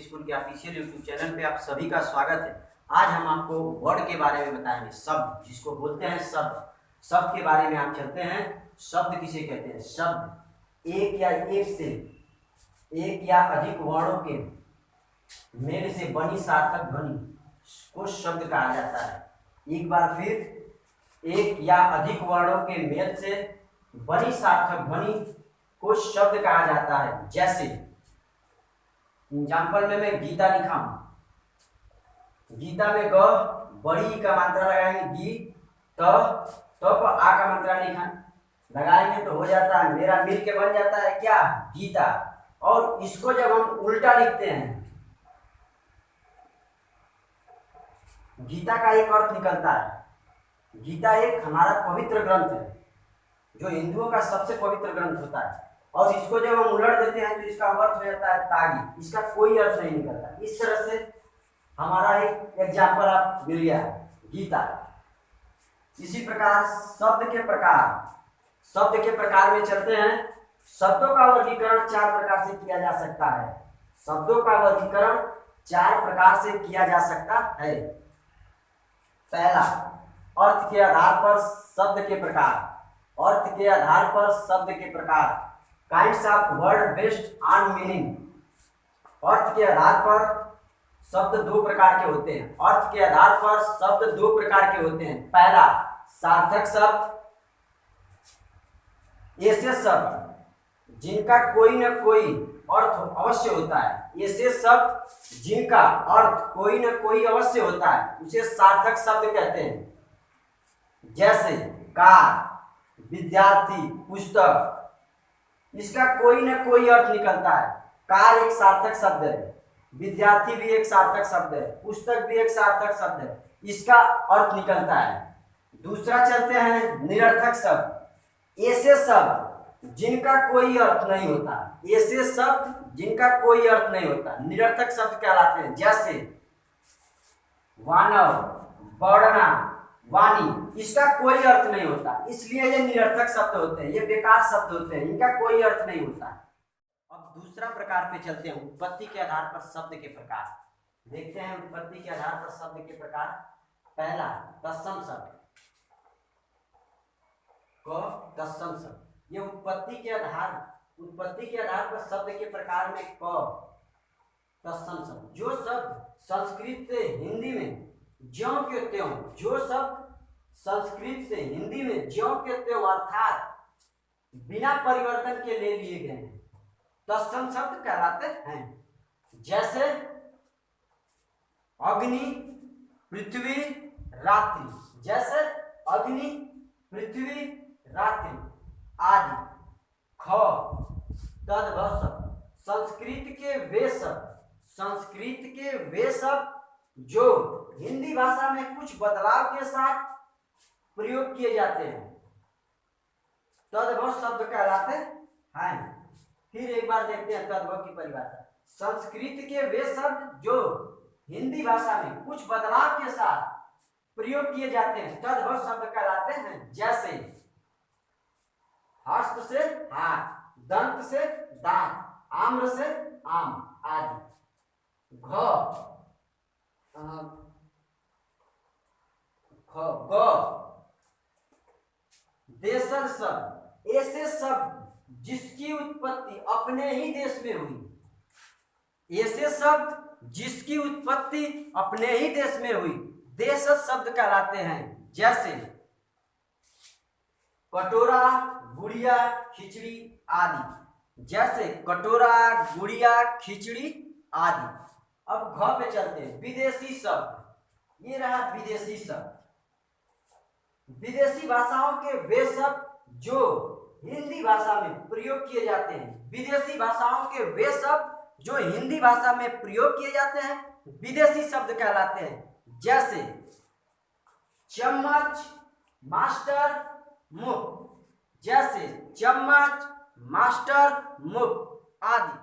School के official YouTube channel पे आप सभी का स्वागत है। आज हम आपको वर्ड के बारे में बताएंगे, शब्द जिसको बोलते हैं शब्द। शब्द के बारे में आप चलते हैं। शब्द किसे कहते हैं? शब्द एक या अधिक वर्णों के मेल से बनी सार्थक ध्वनि को शब्द कहा जाता है। एक बार फिर, एक या अधिक वर्णों के मेल से बनी सार्थक ध्वनि को शब्द कहा जाता है। जैसे एग्जाम्पल में मैं गीता लिखा हूं। गीता में ग बड़ी का मात्रा लगाएंगे, गी त पर आ का मात्रा लिखा लगाएंगे तो हो जाता है, मेरा मिल के बन जाता है क्या? गीता। और इसको जब हम उल्टा लिखते हैं, गीता का एक अर्थ निकलता है। गीता एक हमारा पवित्र ग्रंथ है, जो हिंदुओं का सबसे पवित्र ग्रंथ होता है। और इसको जब हम उलट देते हैं तो इसका अर्थ हो जाता है तागी। इसका कोई अर्थ नहीं निकलता। इस तरह से हमारा एक एग्जाम्पल आप मिल गया, गीता। इसी प्रकार शब्द के प्रकार में चलते हैं। शब्दों का वर्गीकरण 4 प्रकार से किया जा सकता है। शब्दों का वर्गीकरण 4 प्रकार से किया जा सकता है। पहला, अर्थ के आधार पर शब्द के प्रकार। अर्थ के आधार पर शब्द के प्रकार, kinds of word based on meaning. अर्थ के आधार पर शब्द 2 प्रकार के होते हैं। अर्थ के आधार पर शब्द 2 प्रकार के होते हैं। पहला, सार्थक शब्द। ऐसे शब्द जिनका कोई न कोई अर्थ अवश्य होता है। ऐसे शब्द जिनका अर्थ कोई न कोई अवश्य होता है, उसे सार्थक शब्द कहते हैं। जैसे कार, विद्यार्थी, पुस्तक। इसका कोई न कोई अर्थ निकलता है। कार एक सार्थक शब्द है, विद्यार्थी भी एक सार्थक शब्द है, पुस्तक भी एक सार्थक शब्द है। इसका अर्थ निकलता है। दूसरा चलते हैं निरर्थक शब्द। ऐसे शब्द जिनका कोई अर्थ नहीं होता। ऐसे शब्द जिनका कोई अर्थ नहीं होता निरर्थक शब्द कहलाते हैं। जैसे वानव, वर्णना, वाणी। इसका कोई अर्थ नहीं होता, इसलिए ये निरर्थक शब्द होते हैं, ये बेकार शब्द होते हैं, इनका कोई अर्थ नहीं होता। अब दूसरा प्रकार पे चलते हैं, उत्पत्ति के आधार पर शब्द के प्रकार। देखते हैं उत्पत्ति के आधार पर शब्द के प्रकार। पहला, तत्सम शब्द। तत्सम शब्द, ये उत्पत्ति के आधार पर शब्द के प्रकार में तत्सम शब्द। जो शब्द संस्कृत से हिंदी में ज्यों के त्यों, जो शब्द संस्कृत से हिंदी में ज्यों के त्यों अर्थात बिना परिवर्तन के ले लिए गए हैं, तत्सम शब्द कहलाते हैं। जैसे अग्नि, पृथ्वी, रात्रि। जैसे अग्नि, पृथ्वी, रात्रि आदि। तद्भव शब्द, संस्कृत के वे शब्द जो हिंदी भाषा में कुछ बदलाव के साथ प्रयोग किए जाते हैं, तद्भव शब्द कहलाते हैं। फिर एक बार देखते हैं तद्भव की परिभाषा। संस्कृत के वे शब्द जो हिंदी भाषा में कुछ बदलाव के साथ प्रयोग किए जाते हैं, तद्भव शब्द कहलाते हैं। जैसे हस्त से हाथ, दंत से दांत, आम्र से आम आदि। देशज शब्द, ऐसे शब्द जिसकी उत्पत्ति अपने ही देश में हुई। ऐसे शब्द जिसकी उत्पत्ति अपने ही देश में हुई देशज शब्द कहलाते हैं। जैसे कटोरा, गुड़िया, खिचड़ी आदि। जैसे कटोरा, गुड़िया, खिचड़ी आदि। अब घ पे चलते हैं, विदेशी शब्द। ये रहा विदेशी शब्द। विदेशी भाषाओं के वे शब्द जो हिंदी भाषा में प्रयोग किए जाते हैं। विदेशी भाषाओं के वे शब्द जो हिंदी भाषा में प्रयोग किए जाते हैं विदेशी शब्द कहलाते हैं। जैसे चम्मच, मास्टर, मुख। जैसे चम्मच, मास्टर, मुख आदि।